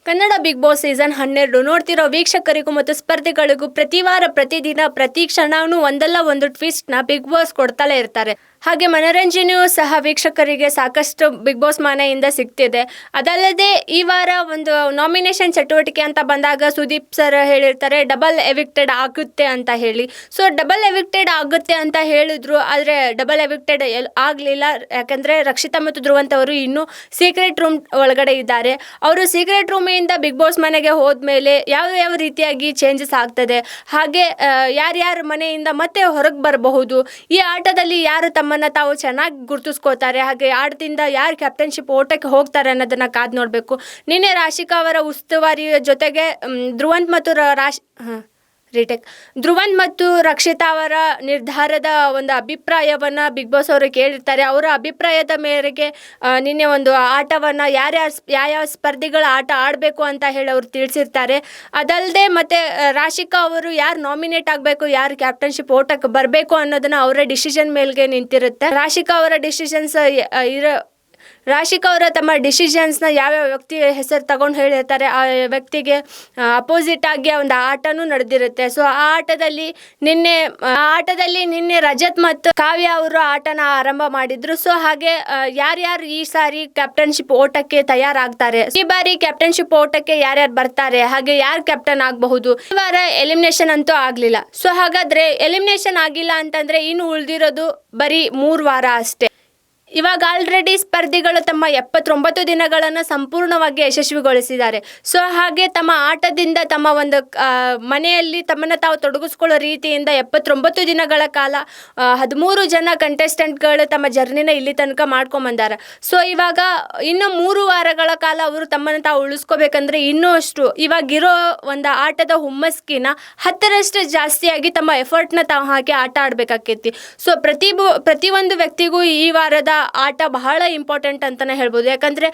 Kannada big boss season 12 ನೋಡ್ತಿರೋ ವೀಕ್ಷಕರಿಗೂ ಮತ್ತು ಸ್ಪರ್ಧಿಗಳಿಗೂ ಪ್ರತಿ ವಾರ ಪ್ರತಿದಿನ ಪ್ರತಿ ಕ್ಷಣವೂ ಒಂದಲ್ಲ ಒಂದು ಟ್ವಿಸ್ಟ್ನ ಬಿಗ್ ಬಾಸ್ ಕೊಡ್ತಲೇ ಇರ್ತಾರೆ. ಹಾಗೆ ಮನೋರಂಜನೆಯೂ ಸಹ ವೀಕ್ಷಕರಿಗೆ ಸಾಕಷ್ಟು ಬಿಗ್ ಬಾಸ್ ಮನೆಯಿಂದ ಸಿಗ್ತಿದೆ. ಅದಲ್ಲದೆ ಈ ವಾರ ಒಂದು ನಾಮಿನೇಷನ್ ಚಟುವಟಿಕೆ ಅಂತ ಬಂದಾಗ ಸುದೀಪ್ ಸರ್ ಹೇಳಿರ್ತಾರೆ ಡಬಲ್ ಎವಿಕ್ಟೆಡ್ ಆಗುತ್ತೆ ಅಂತ ಹೇಳಿ. ಸೊ ಡಬಲ್ ಎವಿಕ್ಟೆಡ್ ಆಗುತ್ತೆ ಅಂತ ಹೇಳಿದ್ರು, ಆದರೆ ಡಬಲ್ ಎವಿಕ್ಟೆಡ್ ಆಗಲಿಲ್ಲ. ಯಾಕಂದರೆ ರಕ್ಷಿತಾ ಮತ್ತು ಧ್ರುವಂತ್ ಅವರು ಇನ್ನೂ ಸೀಕ್ರೆಟ್ ರೂಮ್ ಒಳಗಡೆ ಇದ್ದಾರೆ. ಅವರು ಸೀಕ್ರೆಟ್ ರೂಮಿಂದ ಬಿಗ್ ಬಾಸ್ ಮನೆಗೆ ಹೋದ್ಮೇಲೆ ಯಾವ ರೀತಿಯಾಗಿ ಚೇಂಜಸ್ ಆಗ್ತದೆ, ಹಾಗೆ ಯಾರ್ಯಾರ ಮನೆಯಿಂದ ಮತ್ತೆ ಹೊರಗೆ ಬರಬಹುದು, ಈ ಆಟದಲ್ಲಿ ಯಾರು ತಮ್ಮನ್ನು ತಾವು ಚೆನ್ನಾಗಿ ಗುರುತಿಸ್ಕೋತಾರೆ, ಹಾಗೆ ಆಟದಿಂದ ಯಾರು ಕ್ಯಾಪ್ಟನ್ಶಿಪ್ ಓಟಕ್ಕೆ ಹೋಗ್ತಾರೆ ಅನ್ನೋದನ್ನ ಕಾದು ನೋಡಬೇಕು. ನಿನ್ನೆ ರಾಶಿಕಾ ಅವರ ಉಸ್ತುವಾರಿ ಜೊತೆಗೆ ಧ್ರುವಂತ್ ಮತ್ತು ರಕ್ಷಿತಾ ಅವರ ನಿರ್ಧಾರದ ಒಂದು ಅಭಿಪ್ರಾಯವನ್ನು ಬಿಗ್ ಬಾಸ್ ಅವರು ಕೇಳಿರ್ತಾರೆ. ಅವರ ಅಭಿಪ್ರಾಯದ ಮೇರೆಗೆ ನಿನ್ನೆ ಒಂದು ಆಟವನ್ನು ಯಾವ ಸ್ಪರ್ಧಿಗಳ ಆಟ ಆಡಬೇಕು ಅಂತ ಹೇಳಿ ಅವರು ತಿಳಿಸಿರ್ತಾರೆ. ಅದಲ್ಲದೆ ಮತ್ತು ರಾಶಿಕಾ ಅವರು ಯಾರು ನಾಮಿನೇಟ್ ಆಗಬೇಕು, ಯಾರು ಕ್ಯಾಪ್ಟನ್ಶಿಪ್ ಓಟಕ್ಕೆ ಬರಬೇಕು ಅನ್ನೋದನ್ನು ಅವರ ಡಿಸಿಷನ್ ಮೇಲ್ಗೆ ನಿಂತಿರುತ್ತೆ. ರಾಶಿಕಾ ಅವರ ತಮ್ಮ ಡಿಸಿಷನ್ಸ್ನ ಯಾವ್ಯಾವ ವ್ಯಕ್ತಿ ಹೆಸರು ತಗೊಂಡು ಹೇಳಿರ್ತಾರೆ, ಆ ವ್ಯಕ್ತಿಗೆ ಅಪೋಸಿಟ್ ಆಗಿ ಒಂದು ಆಟನೂ ನಡೆದಿರುತ್ತೆ. ಸೊ ಆ ಆಟದಲ್ಲಿ ನಿನ್ನೆ ರಜತ್ ಮತ್ತು ಕಾವ್ಯ ಅವರು ಆಟನ ಆರಂಭ ಮಾಡಿದ್ರು. ಸೊ ಹಾಗೆ ಯಾರ್ಯಾರು ಈ ಸಾರಿ ಕ್ಯಾಪ್ಟನ್ಶಿಪ್ ಓಟಕ್ಕೆ ತಯಾರಾಗ್ತಾರೆ, ಈ ಬಾರಿ ಕ್ಯಾಪ್ಟನ್ಶಿಪ್ ಓಟಕ್ಕೆ ಯಾರ್ಯಾರು ಬರ್ತಾರೆ, ಹಾಗೆ ಯಾರು ಕ್ಯಾಪ್ಟನ್ ಆಗಬಹುದು. ಈ ವಾರ ಎಲಿಮಿನೇಷನ್ ಅಂತೂ ಆಗಲಿಲ್ಲ. ಸೊ ಹಾಗಾದ್ರೆ ಎಲಿಮಿನೇಷನ್ ಆಗಿಲ್ಲ ಅಂತಂದ್ರೆ ಇನ್ನು ಉಳಿದಿರೋದು ಬರೀ 3 ವಾರ ಅಷ್ಟೇ. ಇವಾಗ ಆಲ್ರೆಡಿ ಸ್ಪರ್ಧಿಗಳು ತಮ್ಮ 79 ದಿನಗಳನ್ನು ಸಂಪೂರ್ಣವಾಗಿ ಯಶಸ್ವಿಗೊಳಿಸಿದ್ದಾರೆ. ಸೊ ಹಾಗೆ ತಮ್ಮ ಆಟದಿಂದ ತಮ್ಮ ಒಂದು ಮನೆಯಲ್ಲಿ ತಮ್ಮನ್ನು ತಾವು ತೊಡಗಿಸ್ಕೊಳ್ಳೋ ರೀತಿಯಿಂದ 79 ದಿನಗಳ ಕಾಲ 13 ಜನ ಕಂಟೆಸ್ಟೆಂಟ್ಗಳು ತಮ್ಮ ಜರ್ನಿನ ಇಲ್ಲಿ ತನಕ ಮಾಡ್ಕೊಂಬಂದಾರೆ. ಸೊ ಇವಾಗ ಇನ್ನು 3 ವಾರಗಳ ಕಾಲ ಅವರು ತಮ್ಮನ್ನು ತಾವು ಉಳಿಸ್ಕೋಬೇಕಂದ್ರೆ ಇನ್ನೂ ಅಷ್ಟು ಇವಾಗಿರೋ ಒಂದು ಆಟದ ಹುಮ್ಮಸ್ಕಿನ 10ರಷ್ಟು ಜಾಸ್ತಿಯಾಗಿ ತಮ್ಮ ಎಫರ್ಟ್ನ ತಾವು ಹಾಕಿ ಆಟ ಆಡಬೇಕಾಕೈತಿ. ಸೊ ಪ್ರತಿಯೊಂದು ವ್ಯಕ್ತಿಗೂ ಈ ವಾರದ ಆಟ ಬಹಳ ಇಂಪಾರ್ಟೆಂಟ್ ಅಂತಾನೆ ಹೇಳ್ಬೋದು. ಯಾಕಂದ್ರೆ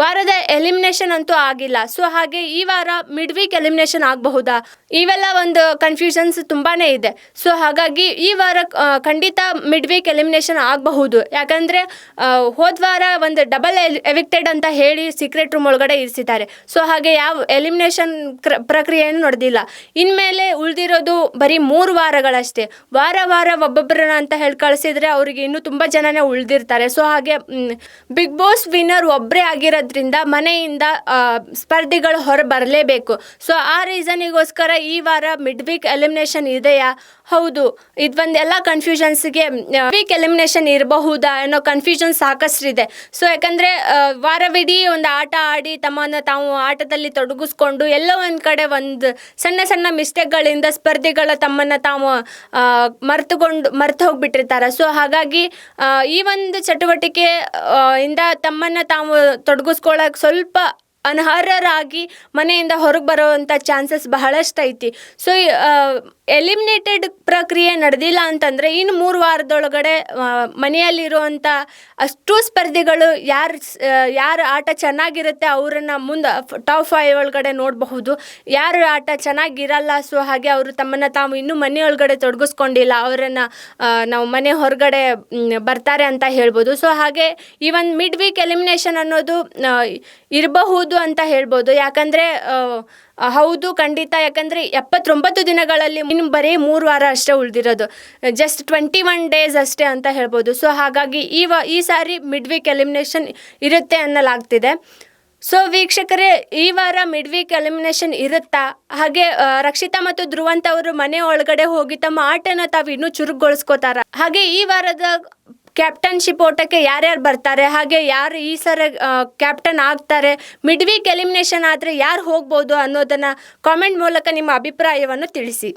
ವಾರದ ಎಲಿಮಿನೇಷನ್ ಅಂತೂ ಆಗಿಲ್ಲ. ಸೊ ಹಾಗೆ ಈ ವಾರ ಮಿಡ್ ವೀಕ್ ಎಲಿಮಿನೇಷನ್ ಆಗಬಹುದಾ, ಇವೆಲ್ಲ ಒಂದು ಕನ್ಫ್ಯೂಷನ್ಸ್ ತುಂಬಾನೇ ಇದೆ. ಸೊ ಹಾಗಾಗಿ ಈ ವಾರ ಖಂಡಿತ ಮಿಡ್ ವೀಕ್ ಎಲಿಮಿನೇಷನ್ ಆಗಬಹುದು. ಯಾಕಂದ್ರೆ ಹೋದ ವಾರ ಒಂದು ಡಬಲ್ ಎವಿಕ್ಟೆಡ್ ಅಂತ ಹೇಳಿ ಸೀಕ್ರೆಟ್ ರೂಮ್ ಒಳಗಡೆ ಇರಿಸಿದ್ದಾರೆ. ಸೊ ಹಾಗೆ ಯಾವ ಎಲಿಮಿನೇಷನ್ ಪ್ರಕ್ರಿಯೆಯನ್ನು ನಡೆದಿಲ್ಲ. ಇನ್ಮೇಲೆ ಉಳಿದಿರೋದು ಬರೀ 3 ವಾರಗಳಷ್ಟೇ. ವಾರ ಒಬ್ಬೊಬ್ಬರನ್ನ ಅಂತ ಹೇಳಿ ಕಳಿಸಿದ್ರೆ ಅವರಿಗೆ ಇನ್ನೂ ತುಂಬಾ ಜನನೇ ಉಳಿದಿರ್ತಾರೆ. ಸೊ ಹಾಗೆ ಬಿಗ್ ಬಾಸ್ ವಿನ್ನರ್ ಒಬ್ಬರೇ ಆಗಿರೋದ್ರಿಂದ ಮನೆಯಿಂದ ಸ್ಪರ್ಧಿಗಳು ಹೊರ ಬರಲೇಬೇಕು. ಸೊ ಆ ರೀಸನಿಗೋಸ್ಕರ ಈ ವಾರ ಮಿಡ್ ವೀಕ್ ಎಲಿಮಿನೇಷನ್ ಇದೆಯಾ? ಹೌದು, ಇದೊಂದೆಲ್ಲ ಕನ್ಫ್ಯೂಷನ್ಸ್ಗೆ ವೀಕ್ ಎಲಿಮಿನೇಷನ್ ಇರಬಹುದಾ ಅನ್ನೋ ಕನ್ಫ್ಯೂಷನ್ ಸಾಕಷ್ಟಿದೆ. ಸೊ ಯಾಕಂದರೆ ವಾರವಿಡೀ ಒಂದು ಆಟ ಆಡಿ ತಮ್ಮನ್ನು ತಾವು ಆಟದಲ್ಲಿ ತೊಡಗಿಸ್ಕೊಂಡು ಎಲ್ಲೋ ಒಂದು ಕಡೆ ಒಂದು ಸಣ್ಣ ಮಿಸ್ಟೇಕ್ಗಳಿಂದ ಸ್ಪರ್ಧಿಗಳ ತಮ್ಮನ್ನು ತಾವು ಮರ್ತು ಹೋಗ್ಬಿಟ್ಟಿರ್ತಾರೆ. ಸೊ ಹಾಗಾಗಿ ಈ ಒಂದು ಚಟುವಟಿಕೆ ಇಂದ ತಮ್ಮನ್ನು ತಾವು ತೊಡಗಿಸ್ಕೊಳ್ಳೋಕೆ ಸ್ವಲ್ಪ ಅನರ್ಹರಾಗಿ ಮನೆಯಿಂದ ಹೊರಗೆ ಬರೋವಂಥ ಚಾನ್ಸಸ್ ಬಹಳಷ್ಟು ಐತಿ. ಸೊ ಎಲಿಮಿನೇಟೆಡ್ ಪ್ರಕ್ರಿಯೆ ನಡೆದಿಲ್ಲ ಅಂತಂದರೆ ಇನ್ನು 3 ವಾರದೊಳಗಡೆ ಮನೆಯಲ್ಲಿರುವಂಥ ಅಷ್ಟು ಸ್ಪರ್ಧಿಗಳು ಯಾರು ಆಟ ಚೆನ್ನಾಗಿರುತ್ತೆ ಅವರನ್ನು ಮುಂದೆ ಟಾಪ್ 5 ಒಳಗಡೆ ನೋಡಬಹುದು. ಯಾರು ಆಟ ಚೆನ್ನಾಗಿರಲ್ಲ, ಸೊ ಹಾಗೆ ಅವರು ತಮ್ಮನ್ನು ತಾವು ಇನ್ನೂ ಮನೆಯೊಳಗಡೆ ತೊಡಗಿಸ್ಕೊಂಡಿಲ್ಲ, ಅವರನ್ನು ನಾವು ಮನೆ ಹೊರಗಡೆ ಬರ್ತಾರೆ ಅಂತ ಹೇಳ್ಬೋದು. ಸೊ ಹಾಗೆ ಈ ಒಂದು ಮಿಡ್ ವೀಕ್ ಎಲಿಮಿನೇಷನ್ ಅನ್ನೋದು ಇರಬಹುದು ಅಂತ ಹೇಳ್ಬೋದು. ಯಾಕಂದರೆ ಹೌದು, ಖಂಡಿತ. ಯಾಕಂದರೆ 79 ದಿನಗಳಲ್ಲಿ ಇನ್ನು ಬರೀ 3 ವಾರ ಅಷ್ಟೇ ಉಳಿದಿರೋದು, ಜಸ್ಟ್ 21 ಡೇಸ್ ಅಷ್ಟೇ ಅಂತ ಹೇಳ್ಬೋದು. ಸೊ ಹಾಗಾಗಿ ಈ ಸಾರಿ ಮಿಡ್ ವೀಕ್ ಎಲಿಮಿನೇಷನ್ ಇರುತ್ತೆ ಅನ್ನಲಾಗ್ತಿದೆ. ಸೊ ವೀಕ್ಷಕರೇ, ಈ ವಾರ ಮಿಡ್ ವೀಕ್ ಎಲಿಮಿನೇಷನ್ ಇರುತ್ತಾ? ಹಾಗೆ ರಕ್ಷಿತಾ ಮತ್ತು ಧ್ರುವಂತ್ ಅವರು ಮನೆ ಒಳಗಡೆ ಹೋಗಿ ತಮ್ಮ ಆಟನ ತಾವು ಇನ್ನೂ ಚುರುಕುಗೊಳಿಸ್ಕೋತಾರ? ಹಾಗೆ ಈ ವಾರದ ಕ್ಯಾಪ್ಟನ್ಶಿಪ್ ಓಟಕ್ಕೆ ಯಾರ್ಯಾರು ಬರ್ತಾರೆ, ಹಾಗೆ ಯಾರು ಈ ಸಲ ಕ್ಯಾಪ್ಟನ್ ಆಗ್ತಾರೆ, ಮಿಡ್ ವೀಕ್ ಎಲಿಮಿನೇಷನ್ ಆದರೆ ಯಾರು ಹೋಗ್ಬೋದು ಅನ್ನೋದನ್ನು ಕಾಮೆಂಟ್ ಮೂಲಕ ನಿಮ್ಮ ಅಭಿಪ್ರಾಯವನ್ನು ತಿಳಿಸಿ.